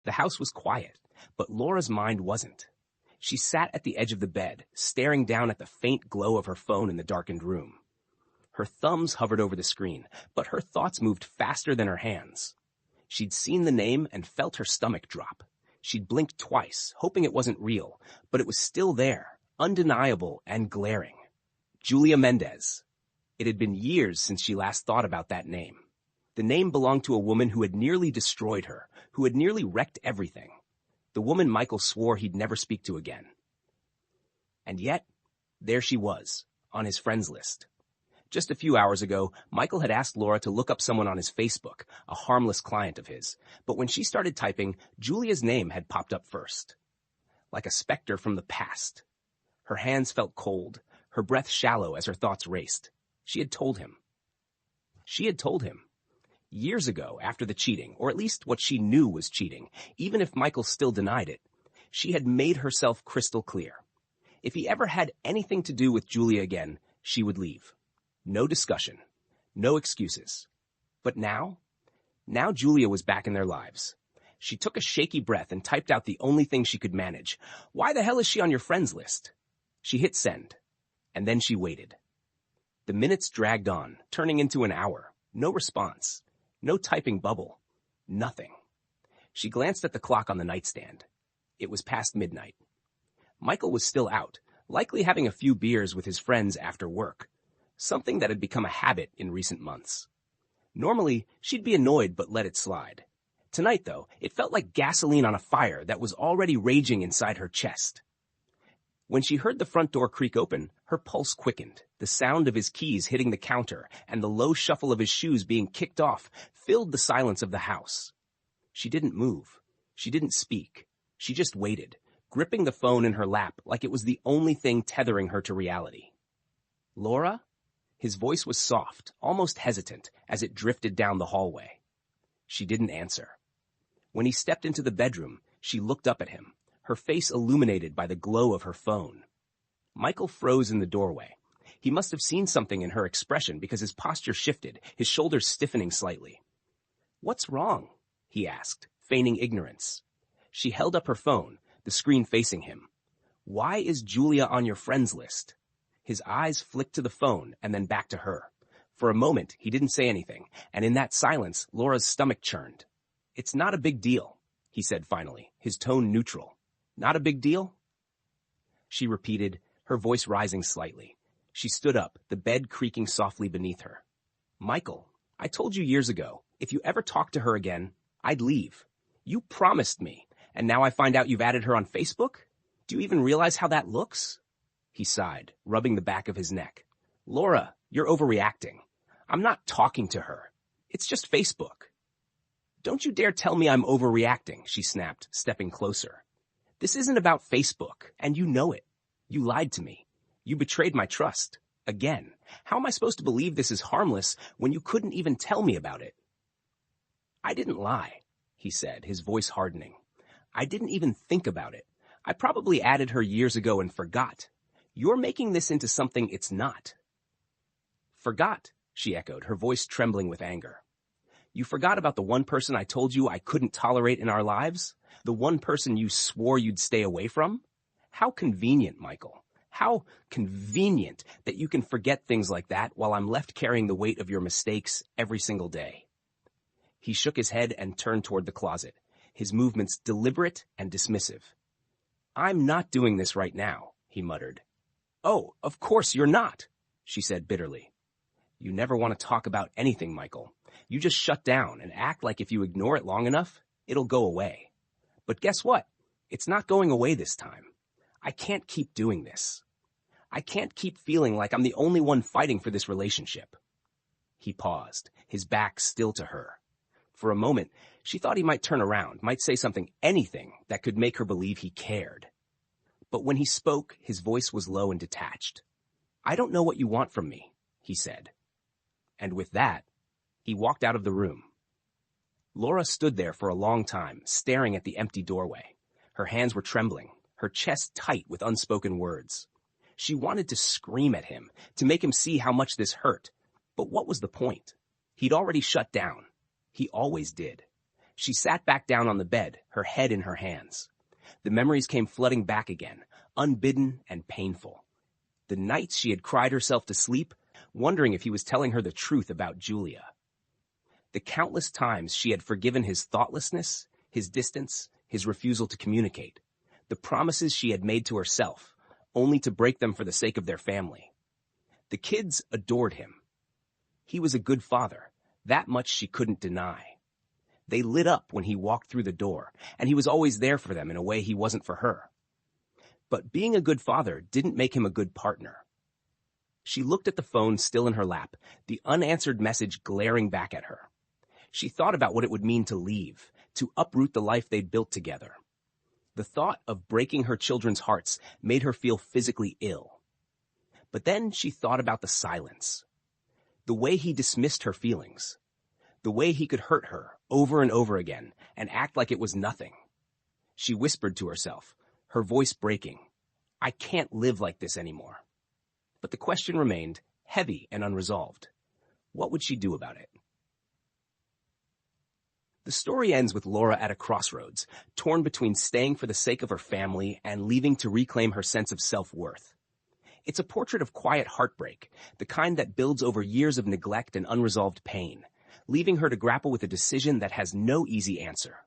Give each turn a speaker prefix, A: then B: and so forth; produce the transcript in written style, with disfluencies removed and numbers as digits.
A: The house was quiet, but Laura's mind wasn't. She sat at the edge of the bed, staring down at the faint glow of her phone in the darkened room. Her thumbs hovered over the screen, but her thoughts moved faster than her hands. She'd seen the name and felt her stomach drop. She'd blinked twice, hoping it wasn't real, but it was still there, undeniable and glaring. Julia Mendez. It had been years since she last thought about that name. The name belonged to a woman who had nearly destroyed her, who had nearly wrecked everything. The woman Michael swore he'd never speak to again. And yet, there she was, on his friends list. Just a few hours ago, Michael had asked Laura to look up someone on his Facebook, a harmless client of his, but when she started typing, Julia's name had popped up first. Like a specter from the past. Her hands felt cold, her breath shallow as her thoughts raced. She had told him. She had told him. Years ago, after the cheating, or at least what she knew was cheating, even if Michael still denied it, she had made herself crystal clear. If he ever had anything to do with Julia again, she would leave. No discussion. No excuses. But now Julia was back in their lives. She took a shaky breath and typed out the only thing she could manage. Why the hell is she on your friends list? She hit send. And then she waited. The minutes dragged on, turning into an hour. No response. No typing bubble. Nothing. She glanced at the clock on the nightstand. It was past midnight. Michael was still out, likely having a few beers with his friends after work. Something that had become a habit in recent months. Normally, she'd be annoyed but let it slide. Tonight, though, it felt like gasoline on a fire that was already raging inside her chest. When she heard the front door creak open, her pulse quickened. The sound of his keys hitting the counter and the low shuffle of his shoes being kicked off filled the silence of the house. She didn't move. She didn't speak. She just waited, gripping the phone in her lap like it was the only thing tethering her to reality. Laura? His voice was soft, almost hesitant, as it drifted down the hallway. She didn't answer. When he stepped into the bedroom, she looked up at him, her face illuminated by the glow of her phone. Michael froze in the doorway. He must have seen something in her expression because his posture shifted, his shoulders stiffening slightly. "What's wrong?" he asked, feigning ignorance. She held up her phone, the screen facing him. "Why is Julia on your friends list?" His eyes flicked to the phone and then back to her. For a moment, he didn't say anything, and in that silence, Laura's stomach churned. "It's not a big deal," he said finally, his tone neutral. "Not a big deal?" She repeated, her voice rising slightly. She stood up, the bed creaking softly beneath her. "Michael, I told you years ago, if you ever talked to her again, I'd leave. You promised me, and now I find out you've added her on Facebook? Do you even realize how that looks?" He sighed, rubbing the back of his neck. "Laura, you're overreacting. I'm not talking to her. It's just Facebook." "Don't you dare tell me I'm overreacting," she snapped, stepping closer. "This isn't about Facebook, and you know it. You lied to me. You betrayed my trust. Again. How am I supposed to believe this is harmless when you couldn't even tell me about it?" "I didn't lie," he said, his voice hardening. "I didn't even think about it. I probably added her years ago and forgot. You're making this into something it's not." "Forgot," she echoed, her voice trembling with anger. "You forgot about the one person I told you I couldn't tolerate in our lives? The one person you swore you'd stay away from? How convenient, Michael. How convenient that you can forget things like that while I'm left carrying the weight of your mistakes every single day." He shook his head and turned toward the closet, his movements deliberate and dismissive. "I'm not doing this right now," he muttered. "Oh, of course you're not," she said bitterly. "You never want to talk about anything, Michael. You just shut down and act like if you ignore it long enough, it'll go away. But guess what? It's not going away this time. I can't keep doing this. I can't keep feeling like I'm the only one fighting for this relationship." He paused, his back still to her. For a moment, she thought he might turn around, might say something, anything that could make her believe he cared. But when he spoke, his voice was low and detached. "I don't know what you want from me," he said. And with that, he walked out of the room. Laura stood there for a long time, staring at the empty doorway. Her hands were trembling, her chest tight with unspoken words. She wanted to scream at him, to make him see how much this hurt. But what was the point? He'd already shut down. He always did. She sat back down on the bed, her head in her hands. The memories came flooding back again, unbidden and painful. The nights she had cried herself to sleep, wondering if he was telling her the truth about Julia. The countless times she had forgiven his thoughtlessness, his distance, his refusal to communicate. The promises she had made to herself, only to break them for the sake of their family. The kids adored him. He was a good father. That much she couldn't deny. They lit up when he walked through the door, and he was always there for them in a way he wasn't for her. But being a good father didn't make him a good partner. She looked at the phone still in her lap, the unanswered message glaring back at her. She thought about what it would mean to leave, to uproot the life they'd built together. The thought of breaking her children's hearts made her feel physically ill. But then she thought about the silence. The way he dismissed her feelings. The way he could hurt her over and over again and act like it was nothing. She whispered to herself, her voice breaking, "I can't live like this anymore." But the question remained, heavy and unresolved. What would she do about it? The story ends with Laura at a crossroads, torn between staying for the sake of her family and leaving to reclaim her sense of self-worth. It's a portrait of quiet heartbreak, the kind that builds over years of neglect and unresolved pain, leaving her to grapple with a decision that has no easy answer.